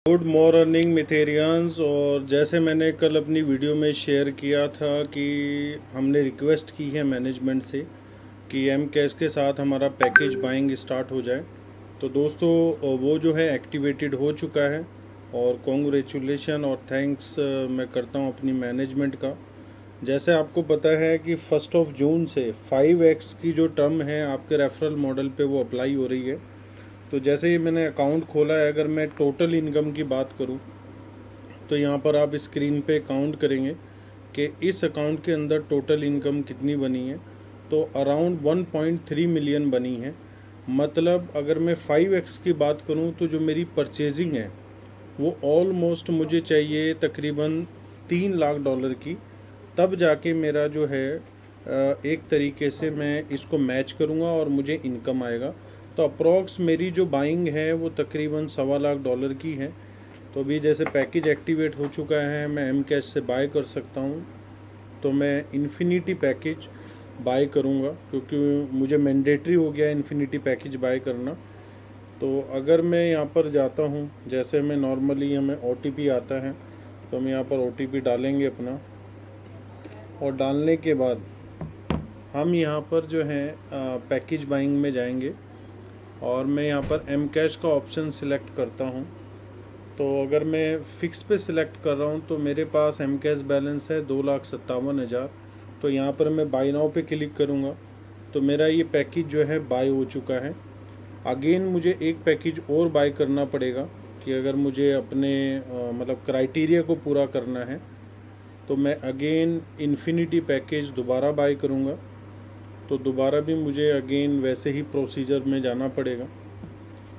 Good morning मिथेरियंस। और जैसे मैंने कल अपनी वीडियो में शेयर किया था कि हमने रिक्वेस्ट की है मैनेजमेंट से कि एम कैश के साथ हमारा पैकेज बाइंग स्टार्ट हो जाए, तो दोस्तों वो जो है एक्टिवेटेड हो चुका है। और कॉन्ग्रेचुलेशन और थैंक्स मैं करता हूँ अपनी मैनेजमेंट का। जैसे आपको पता है कि 1 जून से 5x की जो टर्म है आपके रेफरल मॉडल पे वो अप्लाई हो रही है। तो जैसे ही मैंने अकाउंट खोला है, अगर मैं टोटल इनकम की बात करूं तो यहाँ पर आप स्क्रीन पे काउंट करेंगे कि इस अकाउंट के अंदर टोटल इनकम कितनी बनी है। तो अराउंड 1.3 मिलियन बनी है। मतलब अगर मैं 5x की बात करूं तो जो मेरी परचेजिंग है वो ऑलमोस्ट मुझे चाहिए तकरीबन $3 लाख की, तब जाके मेरा जो है एक तरीके से मैं इसको मैच करूँगा और मुझे इनकम आएगा। तो अप्रॉक्स मेरी जो बाइंग है वो तकरीबन $1.25 लाख की है। तो अभी जैसे पैकेज एक्टिवेट हो चुका है, मैं एम कैश से बाय कर सकता हूँ। तो मैं इन्फिनिटी पैकेज बाय करूँगा क्योंकि मुझे मैंडेटरी हो गया इन्फिनिटी पैकेज बाय करना। तो अगर मैं यहाँ पर जाता हूँ, जैसे मैं नॉर्मली हमें OTP आता है तो हम यहाँ पर OTP डालेंगे अपना, और डालने के बाद हम यहाँ पर जो है पैकेज बाइंग में जाएंगे और मैं यहाँ पर एम कैश का ऑप्शन सिलेक्ट करता हूँ। तो अगर मैं फ़िक्स पे सिलेक्ट कर रहा हूँ तो मेरे पास एम कैश बैलेंस है 2,57,000। तो यहाँ पर मैं बाय नाउ पे क्लिक करूँगा तो मेरा ये पैकेज जो है बाय हो चुका है। अगेन मुझे एक पैकेज और बाय करना पड़ेगा कि अगर मुझे अपने मतलब क्राइटेरिया को पूरा करना है तो मैं अगेन इन्फिनिटी पैकेज दोबारा बाय करूँगा। तो दोबारा भी मुझे अगेन वैसे ही प्रोसीजर में जाना पड़ेगा।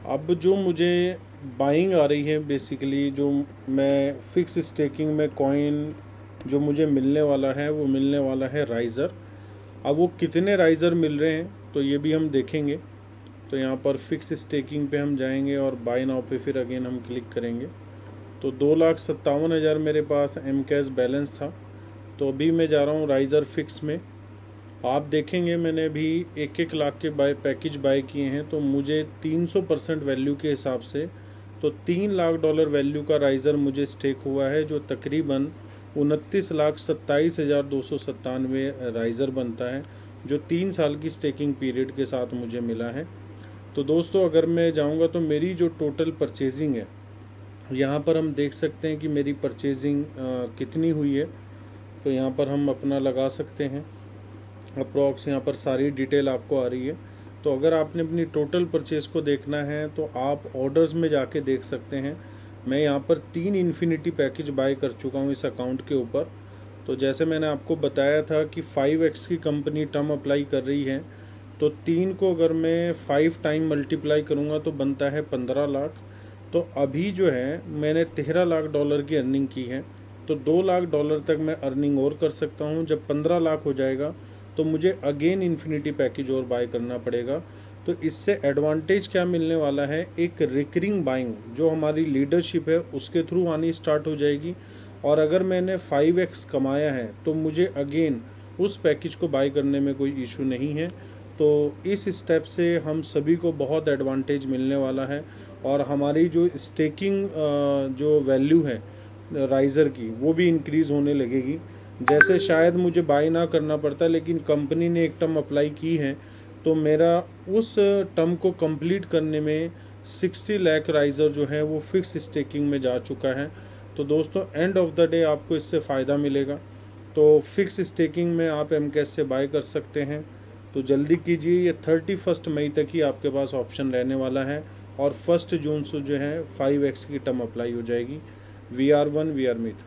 अब जो मुझे बाइंग आ रही है बेसिकली, जो मैं फिक्स स्टेकिंग में कॉइन जो मुझे मिलने वाला है वो मिलने वाला है राइज़र। अब वो कितने राइज़र मिल रहे हैं तो ये भी हम देखेंगे। तो यहाँ पर फिक्स स्टेकिंग पे हम जाएंगे और बाय नाउ पे फिर अगेन हम क्लिक करेंगे। तो 2,57,000 मेरे पास एम कैश बैलेंस था। तो अभी मैं जा रहा हूँ राइज़र फिक्स में। आप देखेंगे मैंने अभी 1-1 लाख के पैकेज बाय किए हैं, तो मुझे 300% वैल्यू के हिसाब से तो $3 लाख वैल्यू का राइज़र मुझे स्टेक हुआ है, जो तकरीबन 29,27,297 राइज़र बनता है, जो 3 साल की स्टेकिंग पीरियड के साथ मुझे मिला है। तो दोस्तों अगर मैं जाऊंगा तो मेरी जो टोटल परचेजिंग है, यहाँ पर हम देख सकते हैं कि मेरी परचेजिंग कितनी हुई है। तो यहाँ पर हम अपना लगा सकते हैं अप्रॉक्स, यहाँ पर सारी डिटेल आपको आ रही है। तो अगर आपने अपनी टोटल परचेज को देखना है तो आप ऑर्डर्स में जाके देख सकते हैं। मैं यहाँ पर 3 इन्फिनिटी पैकेज बाय कर चुका हूँ इस अकाउंट के ऊपर। तो जैसे मैंने आपको बताया था कि 5x की कंपनी टर्म अप्लाई कर रही है, तो 3 को अगर मैं 5 टाइम मल्टीप्लाई करूँगा तो बनता है 15 लाख। तो अभी जो है मैंने $13 लाख की अर्निंग की है, तो $2 लाख तक मैं अर्निंग और कर सकता हूँ। जब 15 लाख हो जाएगा तो मुझे अगेन इन्फिनिटी पैकेज और बाय करना पड़ेगा। तो इससे एडवांटेज क्या मिलने वाला है, एक रिकरिंग बाइंग जो हमारी लीडरशिप है उसके थ्रू आनी स्टार्ट हो जाएगी। और अगर मैंने 5x कमाया है तो मुझे अगेन उस पैकेज को बाय करने में कोई इशू नहीं है। तो इस स्टेप से हम सभी को बहुत एडवांटेज मिलने वाला है और हमारी जो स्टेकिंग जो वैल्यू है राइज़र की वो भी इंक्रीज़ होने लगेगी। जैसे शायद मुझे बाय ना करना पड़ता, लेकिन कंपनी ने एक टर्म अप्लाई की है तो मेरा उस टर्म को कंप्लीट करने में 60 लाख राइज़र जो है वो फिक्स स्टेकिंग में जा चुका है। तो दोस्तों एंड ऑफ द डे आपको इससे फ़ायदा मिलेगा। तो फिक्स स्टेकिंग में आप एम कैश से बाय कर सकते हैं। तो जल्दी कीजिए, ये 31 मई तक ही आपके पास ऑप्शन रहने वाला है और 1 जून से जो है 5x की टर्म अप्लाई हो जाएगी। VR1 VR मित्र।